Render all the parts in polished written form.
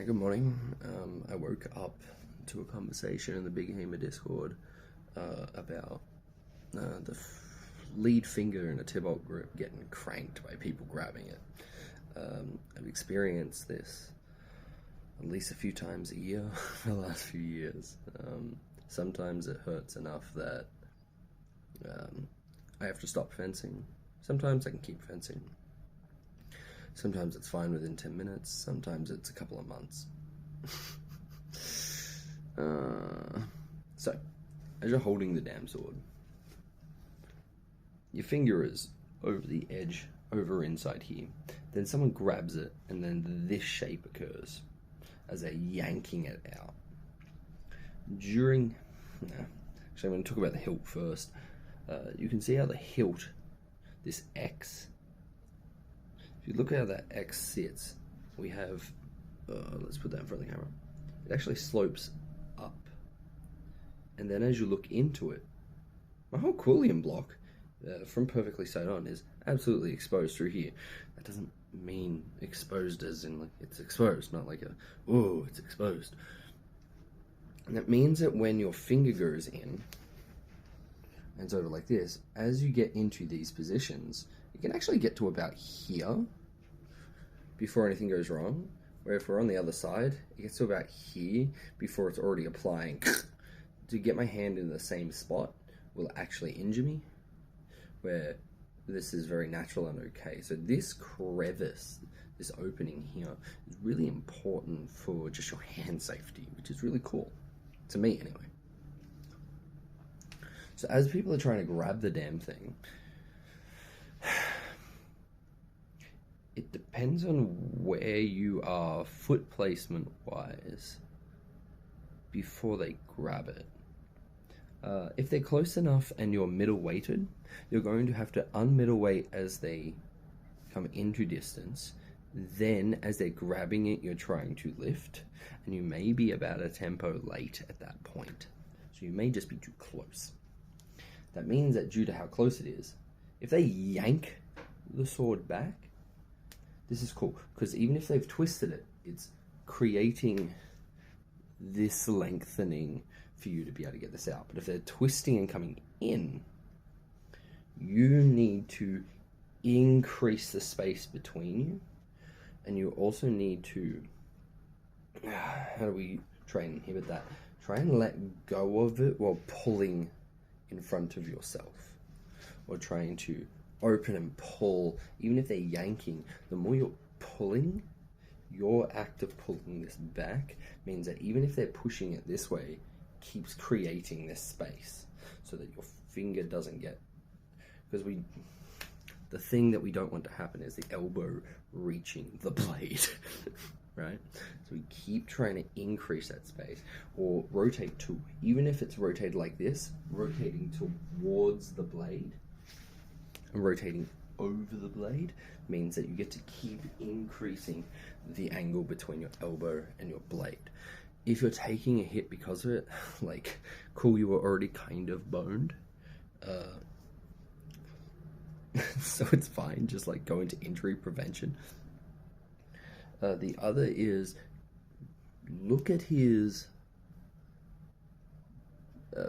Good morning. I woke up to a conversation in the Big Gamer Discord about lead finger in a Thibault grip getting cranked by people grabbing it. I've experienced this at least a few times a year for the last few years. Sometimes it hurts enough that I have to stop fencing. Sometimes I can keep fencing. Sometimes it's fine within 10 minutes, sometimes it's a couple of months. So, as you're holding the damn sword, your finger is over the edge, over inside here. Then someone grabs it, and then this shape occurs as they're yanking it out. Actually, I'm going to talk about the hilt first. You can see how the hilt, this X, if you look at how that X sits, we have, let's put that in front of the camera. It actually slopes up. And then as you look into it, my whole Quillian block from perfectly side on is absolutely exposed through here. That doesn't mean exposed as in like it's exposed, not like it's exposed. And that means that when your finger goes in, and it's over like this, as you get into these positions, you can actually get to about here before anything goes wrong. Where if we're on the other side, it gets to about here before it's already applying. To get my hand in the same spot will actually injure me, where this is very natural and okay. So this crevice, this opening here, is really important for just your hand safety, which is really cool. To me, anyway. So as people are trying to grab the damn thing, it depends on where you are foot placement wise before they grab it. If they're close enough and you're middle weighted, you're going to have to unmiddle weight as they come into distance. Then as they're grabbing it, you're trying to lift, and you may be about a tempo late at that point. So you may just be too close. That means that due to how close it is, if they yank the sword back, this is cool, because even if they've twisted it, it's creating this lengthening for you to be able to get this out. But if they're twisting and coming in, you need to increase the space between you, and you also need to, how do we try and inhibit that? Try and let go of it while pulling in front of yourself, or trying to open and pull. Even if they're yanking, the more you're pulling, your act of pulling this back means that even if they're pushing it this way, keeps creating this space so that your finger doesn't get, because the thing that we don't want to happen is the elbow reaching the blade. Right? So we keep trying to increase that space, or rotate too. Even if it's rotated like this, rotating towards the blade and rotating over the blade means that you get to keep increasing the angle between your elbow and your blade. If you're taking a hit because of it, like, cool, you were already kind of boned. So it's fine, just like go into injury prevention. The other is, look at his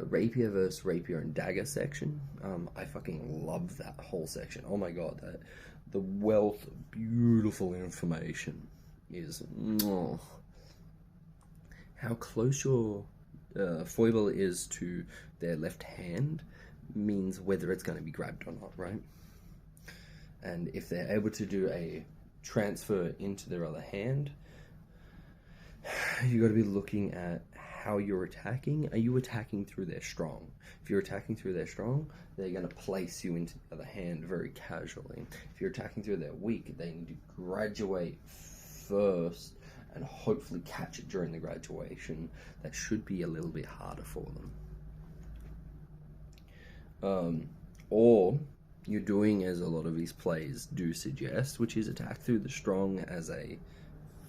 rapier versus rapier and dagger section. I fucking love that whole section. Oh my god, the wealth of beautiful information is... How close your foible is to their left hand means whether it's going to be grabbed or not, right? And if they're able to do a transfer into their other hand, you got to be looking at how you're attacking. Are you attacking through their strong? If you're attacking through their strong, they're going to place you into the other hand very casually. If you're attacking through their weak, they need to graduate first and hopefully catch it during the graduation. That should be a little bit harder for them. Or you're doing as a lot of these plays do suggest, which is attack through the strong as a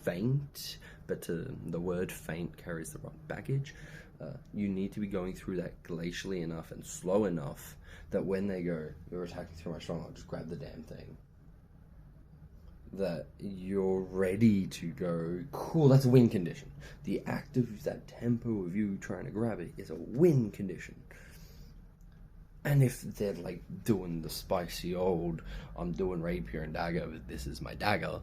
feint, but the word feint carries the wrong baggage. You need to be going through that glacially enough and slow enough that when they go, you're attacking through my strong, I'll just grab the damn thing. that you're ready to go, cool, that's a win condition. The act of that tempo of you trying to grab it is a win condition. And if they're like doing the spicy old, I'm doing rapier and dagger, but this is my dagger,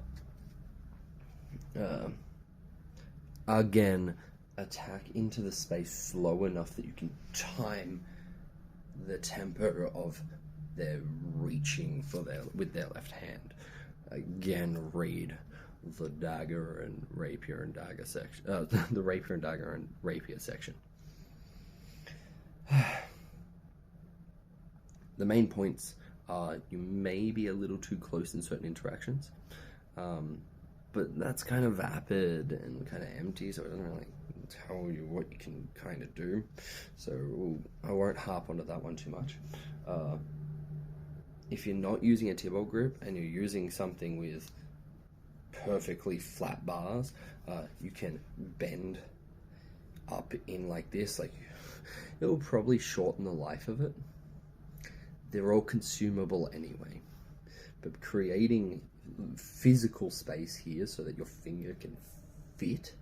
again, attack into the space slow enough that you can time the tempo of their reaching for with their left hand. Again, read the dagger and rapier and dagger section, the rapier and dagger and rapier section. The main points are you may be a little too close in certain interactions, but that's kind of vapid and kind of empty, so it doesn't really tell you what you can kind of do. So I won't harp onto that one too much. If you're not using a Thibault grip and you're using something with perfectly flat bars, you can bend up in like this. Like, it will probably shorten the life of it. They're all consumable anyway, but creating physical space here so that your finger can fit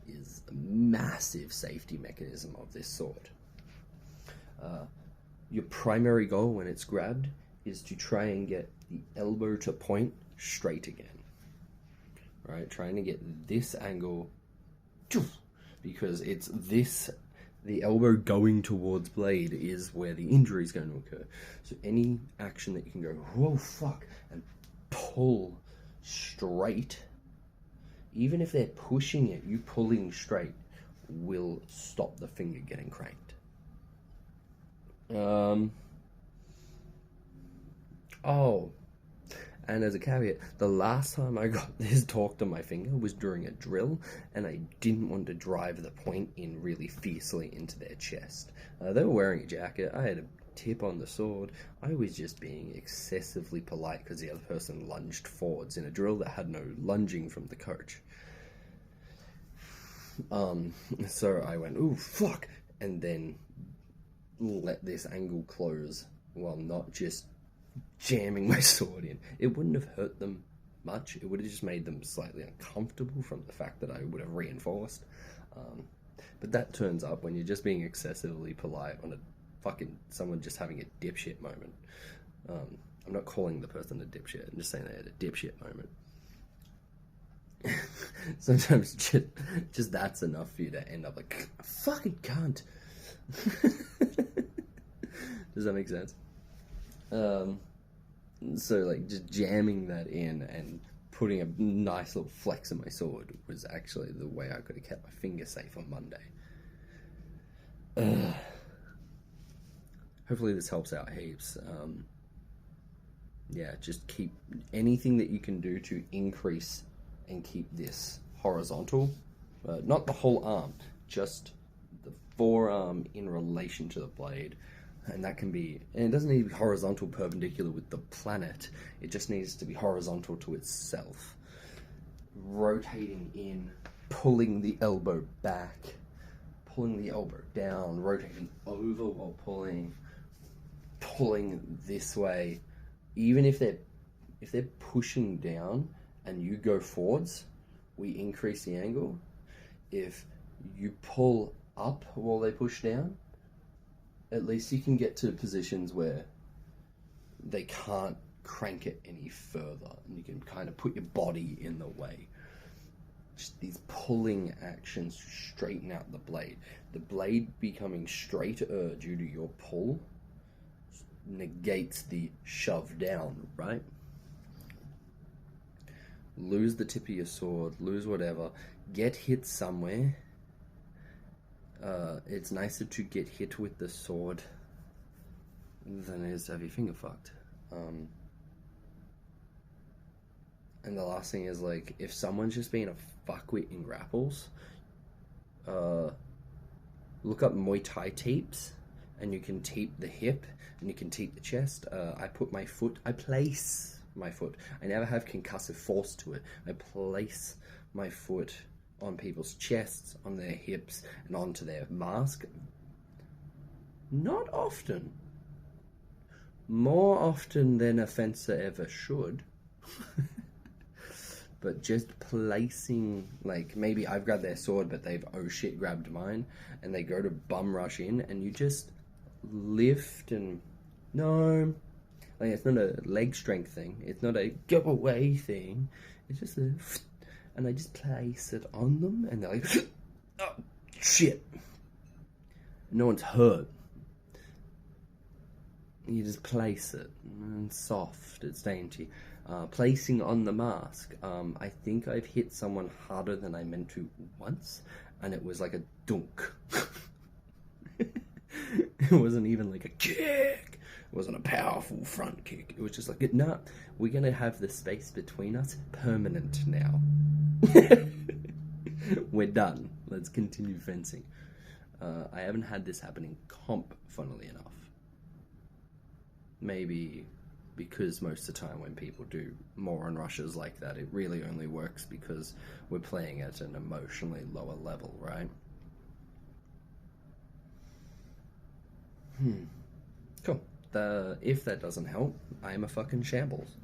is a massive safety mechanism of this sword. Your primary goal when it's grabbed is to try and get the elbow to point straight again. Right? Trying to get this angle, because it's this, the elbow going towards blade is where the injury is going to occur. So any action that you can go, whoa, fuck, and pull straight, even if they're pushing it, you pulling straight will stop the finger getting cranked. Oh, and as a caveat, the last time I got this torque to my finger was during a drill, and I didn't want to drive the point in really fiercely into their chest. They were wearing a jacket, I had a tip on the sword, I was just being excessively polite because the other person lunged forwards in a drill that had no lunging from the coach. So I went, ooh, fuck, and then let this angle close while not just jamming my sword in. It wouldn't have hurt them much. It would have just made them slightly uncomfortable from the fact that I would have reinforced. But that turns up when you're just being excessively polite on a fucking someone just having a dipshit moment. I'm not calling the person a dipshit. I'm just saying they had a dipshit moment. Sometimes just that's enough for you to end up like, I fucking can't. Does that make sense? So like just jamming that in and putting a nice little flex in my sword was actually the way I could have kept my finger safe on Monday. Hopefully this helps out heaps. Yeah, just keep anything that you can do to increase and keep this horizontal. Not the whole arm, just the forearm in relation to the blade. And that can be, and it doesn't need to be horizontal perpendicular with the planet, it just needs to be horizontal to itself. Rotating in, pulling the elbow back, pulling the elbow down, rotating over while pulling this way. Even if they're pushing down and you go forwards, we increase the angle. If you pull up while they push down, at least you can get to positions where they can't crank it any further, and you can kind of put your body in the way. Just these pulling actions straighten out the blade. The blade becoming straighter due to your pull negates the shove down, right? Lose the tip of your sword, lose whatever, get hit somewhere. It's nicer to get hit with the sword than it is to have your finger fucked. And the last thing is, like, if someone's just being a fuckwit in grapples, look up Muay Thai teeps, and you can teep the hip, and you can teep the chest. I place my foot. I never have concussive force to it. I place my foot on people's chests, on their hips, and onto their mask. Not often. More often than a fencer ever should. but just placing, like, maybe I've grabbed their sword, but they've, oh shit, grabbed mine, and they go to bum rush in, and you just lift and, no, like, it's not a leg strength thing, it's not a go away thing, it's just a, and I just place it on them, and they're like, oh, shit. No one's hurt. You just place it, and soft, it's dainty. Placing on the mask. I think I've hit someone harder than I meant to once, and it was like a dunk. It wasn't even like a kick. It wasn't a powerful front kick. It was just like, no, we're gonna have the space between us permanent now. We're done. Let's continue fencing. I haven't had this happen in comp, funnily enough. Maybe because most of the time when people do moron rushes like that, it really only works because we're playing at an emotionally lower level, right? Cool. If that doesn't help, I'm a fucking shambles.